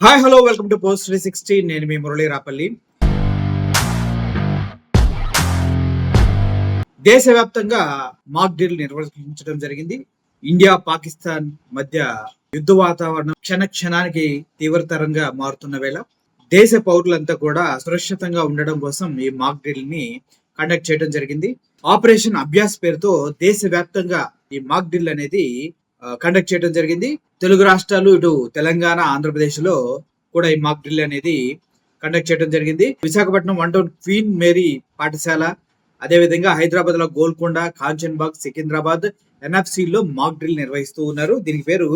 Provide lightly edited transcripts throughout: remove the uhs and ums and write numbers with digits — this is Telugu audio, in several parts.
Hi hello welcome to post 360. నేను మీ మురళీ రాపల్లి. దేశవ్యాప్తంగా మాక్ డ్రిల్ నిర్వహించడం జరిగింది. ఇండియా పాకిస్తాన్ మధ్య యుద్ధ వాతావరణం క్షణ క్షణానికి తీవ్రతరంగా మారుతున్న వేళ దేశ పౌరులంతా కూడా సురక్షితంగా ఉండడం కోసం ఈ మాక్ డ్రిల్ ని కండక్ట్ చేయడం జరిగింది. ఆపరేషన్ అభ్యాస్ పేరుతో దేశవ్యాప్తంగా ఈ మాక్ డ్రిల్ అనేది కండక్ట్ చేయడం జరిగింది. తెలుగు రాష్ట్రాలు, ఇటు తెలంగాణ, ఆంధ్రప్రదేశ్ లో కూడా ఈ మాక్ డ్రిల్ అనేది కండక్ట్ చేయడం జరిగింది. విశాఖపట్నం 1 టౌన్ క్వీన్ మేరీ పాఠశాల, అదేవిధంగా హైదరాబాద్ లో గోల్కొండ, కాంచన్బాగ్, సికింద్రాబాద్, ఎన్ఎఫ్సి లో మాక్ డ్రిల్ నిర్వహిస్తూ ఉన్నారు. దీనికి పేరు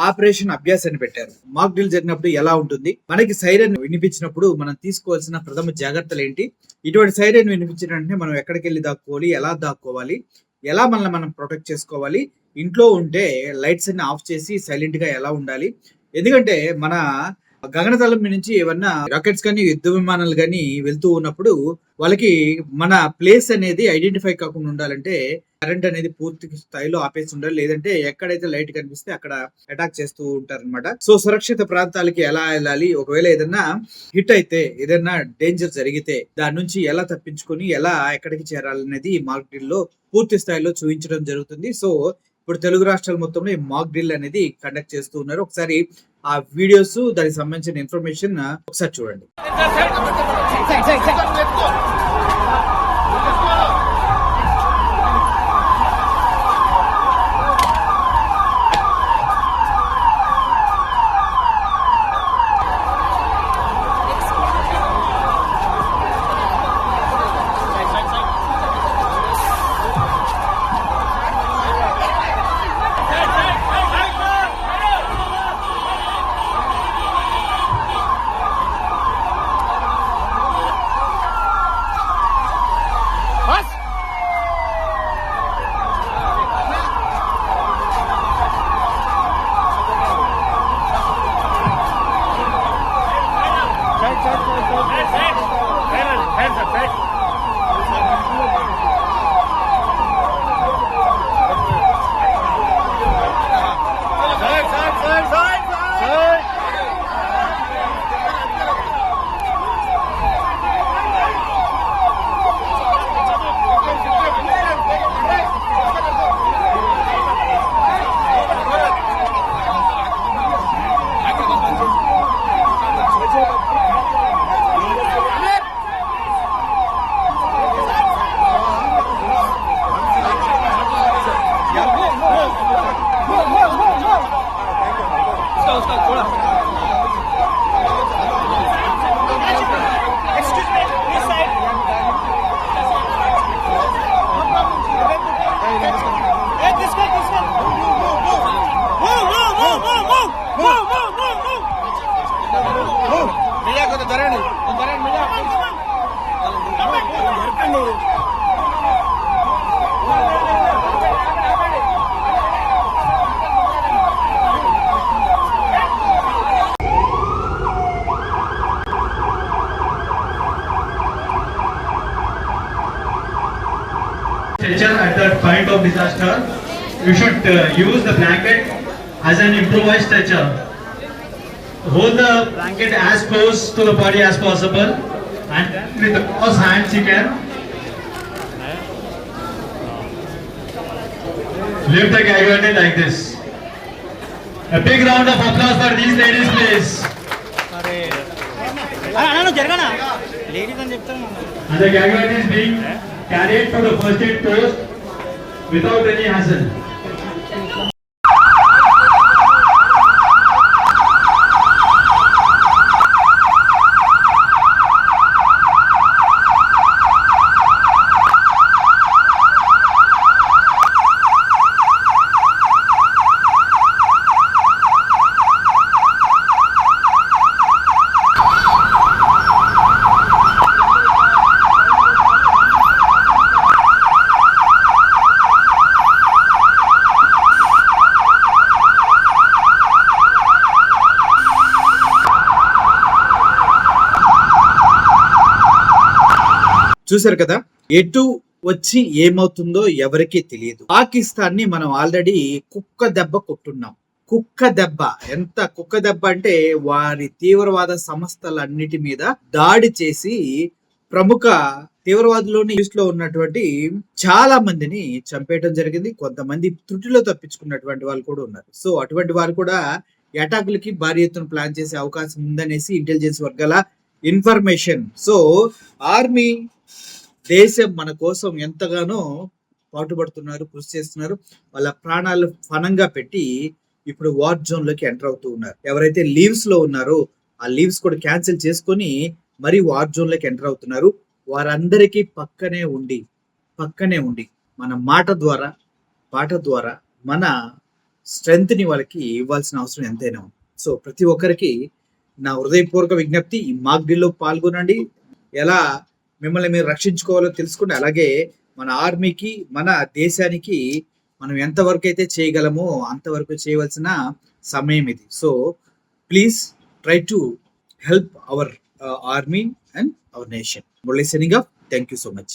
ఆపరేషన్ అభ్యాస్ అని పెట్టారు. మాక్ డ్రిల్ జరిగినప్పుడు ఎలా ఉంటుంది, మనకి సైరన్ వినిపించినప్పుడు మనం తీసుకోవాల్సిన ప్రథమ జాగ్రత్తలు ఏంటి, ఇటువంటి సైరన్ వినిపించిన వెంటనే మనం ఎక్కడికి వెళ్ళి దాక్కోవాలి, ఎలా దాక్కోవాలి, ఎలా మనల్ని మనం ప్రొటెక్ట్ చేసుకోవాలి, ఇంట్లో ఉంటే లైట్స్ అన్ని ఆఫ్ చేసి సైలెంట్ గా ఎలా ఉండాలి, ఎందుకంటే మన గగనతలం నుంచి ఏమన్నా రాకెట్స్ కానీ యుద్ధ విమానాలు కానీ వెళ్తూ ఉన్నప్పుడు వాళ్ళకి మన ప్లేస్ అనేది ఐడెంటిఫై కాకుండా ఉండాలంటే కరెంట్ అనేది పూర్తి స్థాయిలో ఆపేసి ఉండాలి. లేదంటే ఎక్కడైతే లైట్ కనిపిస్తే అక్కడ అటాక్ చేస్తూ ఉంటారు అనమాట. సో సురక్షిత ప్రాంతాలకి ఎలా వెళ్ళాలి, ఒకవేళ ఏదన్నా హిట్ అయితే, ఏదన్నా డేంజర్ జరిగితే దాని నుంచి ఎలా తప్పించుకొని ఎలా ఎక్కడికి చేరాలనేది మాక్ డ్రిల్ లో పూర్తి స్థాయిలో చూపించడం జరుగుతుంది. సో ఇప్పుడు తెలుగు రాష్ట్రాల మొత్తంలో ఈ మాక్ డ్రిల్ అనేది కండక్ట్ చేస్తూ ఉన్నారు. ఒకసారి ఆ వీడియోస్, దానికి సంబంధించిన ఇన్ఫర్మేషన్ ఒకసారి చూడండి. At that point of disaster, you should use the blanket as an improvised stretcher. Hold the blanket as close to the body as possible, and then with the cross hands you can lift the gag like this. A big round of applause for these ladies, please. And the gag is being carried to the first aid post without any hassle. చూసారు కదా, ఎటు వచ్చి ఏమవుతుందో ఎవరికీ తెలియదు. పాకిస్తాన్ ని మనం ఆల్రెడీ కుక్క దెబ్బ కొట్టున్నాం. కుక్క దెబ్బ. ఎంత కుక్క దెబ్బ అంటే వారి తీవ్రవాద సంస్థలన్నిటి మీద దాడి చేసి ప్రముఖ తీవ్రవాదులోని లిస్ట్ లో ఉన్నటువంటి చాలా మందిని చంపేయడం జరిగింది. కొంతమంది త్రుటిలో తప్పించుకున్నటువంటి వాళ్ళు కూడా ఉన్నారు. సో అటువంటి వారు కూడా అటాకులకి భారీ ఎత్తున ప్లాన్ చేసే అవకాశం ఉందనేసి ఇంటెలిజెన్స్ వర్గాల ఇన్ఫర్మేషన్. సో ఆర్మీ దేశం మన కోసం ఎంతగానో పాటుపడుతున్నారు, కృషి చేస్తున్నారు. వాళ్ళ ప్రాణాలు ఫనంగా పెట్టి ఇప్పుడు వార్ జోన్ లోకి ఎంటర్ అవుతూ ఉన్నారు. ఎవరైతే లీవ్స్ లో ఉన్నారో ఆ లీవ్స్ కూడా క్యాన్సిల్ చేసుకొని మరి వార్ జోన్ లోకి ఎంటర్ అవుతున్నారు. వారందరికీ పక్కనే ఉండి మన మాట ద్వారా, పాట ద్వారా మన స్ట్రెంగ్త్ ని వాళ్ళకి ఇవ్వాల్సిన అవసరం ఎంతైనా ఉంది. సో ప్రతి ఒక్కరికి నా హృదయపూర్వక విజ్ఞప్తి, ఈ మాక్ డ్రిల్ లో పాల్గొనండి. ఎలా మిమ్మల్ని మీరు రక్షించుకోవాలో తెలుసుకోండి. అలాగే మన ఆర్మీకి, మన దేశానికి మనం ఎంతవరకు అయితే చేయగలమో అంతవరకు చేయవలసిన సమయం ఇది. So please try to help our army and our nation. Mulle signing off. Thank you so much.